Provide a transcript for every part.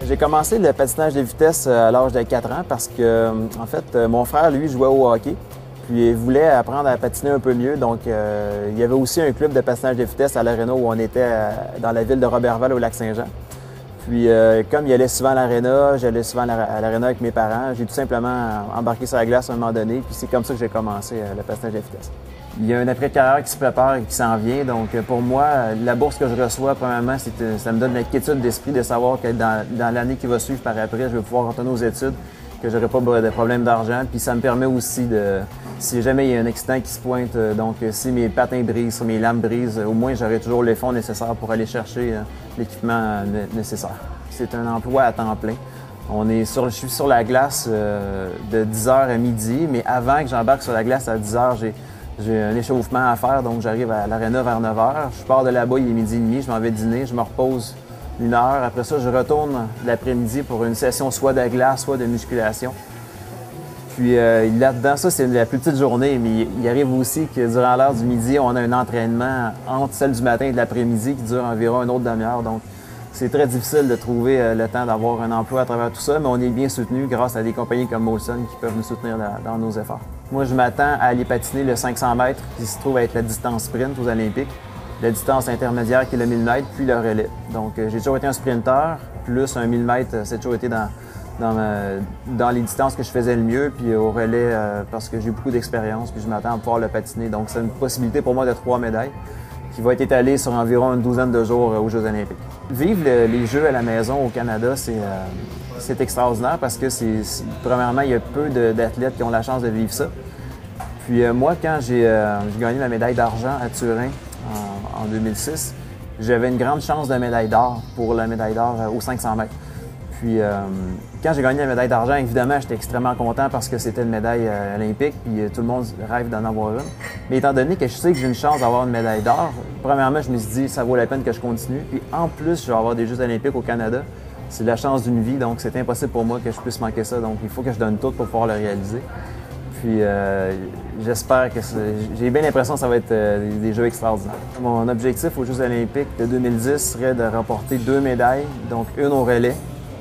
J'ai commencé le patinage de vitesse à l'âge de 4 ans parce que, en fait, mon frère, lui, jouait au hockey. Puis il voulait apprendre à patiner un peu mieux. Donc, il y avait aussi un club de patinage de vitesse à l'Aréna où on était dans la ville de Roberval au Lac-Saint-Jean. Puis, comme il allait souvent à l'Aréna, j'allais souvent à l'Aréna avec mes parents, j'ai tout simplement embarqué sur la glace à un moment donné. Puis c'est comme ça que j'ai commencé le patinage de vitesse. Il y a un après-carrière qui se prépare et qui s'en vient. Donc, pour moi, la bourse que je reçois, premièrement, ça me donne l'inquiétude d'esprit de savoir que dans l'année qui va suivre par après, je vais pouvoir retourner aux études, que j'aurai pas de problème d'argent. Puis ça me permet aussi si jamais il y a un accident qui se pointe, donc si mes patins brisent, si mes lames brisent, au moins j'aurai toujours les fonds nécessaires pour aller chercher l'équipement nécessaire. C'est un emploi à temps plein. Je suis sur la glace de 10h à midi, mais avant que j'embarque sur la glace à 10h, j'ai un échauffement à faire, donc j'arrive à l'Aréna vers 9h. Je pars de là-bas, il est midi et demi, je m'en vais dîner, je me repose 1 heure. Après ça, je retourne l'après-midi pour une session soit de glace, soit de musculation. Puis là-dedans, ça, c'est la plus petite journée, mais il arrive aussi que durant l'heure du midi, on a un entraînement entre celle du matin et de l'après-midi qui dure environ une autre demi-heure. Donc, c'est très difficile de trouver le temps d'avoir un emploi à travers tout ça, mais on est bien soutenu grâce à des compagnies comme Molson qui peuvent nous soutenir dans nos efforts. Moi, je m'attends à aller patiner le 500 mètres qui se trouve être la distance sprint aux Olympiques, la distance intermédiaire qui est le 1000 mètres, puis le relais. Donc, j'ai toujours été un sprinter, plus un 1000 mètres, c'est toujours été dans les distances que je faisais le mieux, puis au relais parce que j'ai beaucoup d'expérience, puis je m'attends à pouvoir le patiner. Donc, c'est une possibilité pour moi de 3 médailles qui va être étalée sur environ une douzaine de jours aux Jeux olympiques. Vivre les Jeux à la maison au Canada, c'est extraordinaire parce que premièrement, il y a peu d'athlètes qui ont la chance de vivre ça. Puis moi, quand j'ai gagné la médaille d'argent à Turin en 2006, j'avais une grande chance de médaille d'or pour la médaille d'or aux 500 mètres. Puis quand j'ai gagné la médaille d'argent, évidemment, j'étais extrêmement content parce que c'était une médaille olympique, puis tout le monde rêve d'en avoir une. Mais étant donné que je sais que j'ai une chance d'avoir une médaille d'or, premièrement, je me suis dit, ça vaut la peine que je continue. Puis en plus, je vais avoir des Jeux olympiques au Canada. C'est la chance d'une vie, donc c'est impossible pour moi que je puisse manquer ça. Donc il faut que je donne tout pour pouvoir le réaliser. Puis j'espère que j'ai bien l'impression que ça va être des Jeux extraordinaires. Mon objectif aux Jeux olympiques de 2010 serait de remporter 2 médailles, donc une au relais,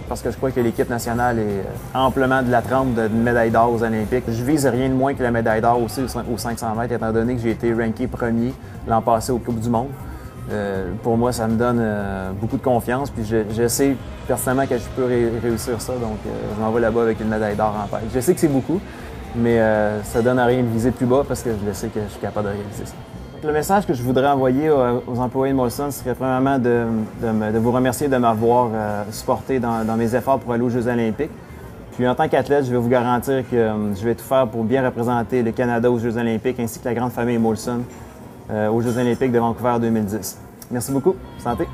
parce que je crois que l'équipe nationale est amplement de la trempe d'une médaille d'or aux Olympiques. Je vise rien de moins que la médaille d'or aussi aux 500 mètres, étant donné que j'ai été ranké premier l'an passé aux Coupes du monde. Pour moi, ça me donne beaucoup de confiance, puis je sais personnellement que je peux réussir ça, donc je m'en vais là-bas avec une médaille d'or en tête. Je sais que c'est beaucoup, mais ça donne à rien de viser plus bas parce que je le sais que je suis capable de réaliser ça. Le message que je voudrais envoyer aux employés de Molson serait premièrement de vous remercier de m'avoir supporté dans mes efforts pour aller aux Jeux olympiques. Puis en tant qu'athlète, je vais vous garantir que je vais tout faire pour bien représenter le Canada aux Jeux olympiques ainsi que la grande famille Molson aux Jeux olympiques de Vancouver 2010. Merci beaucoup. Santé!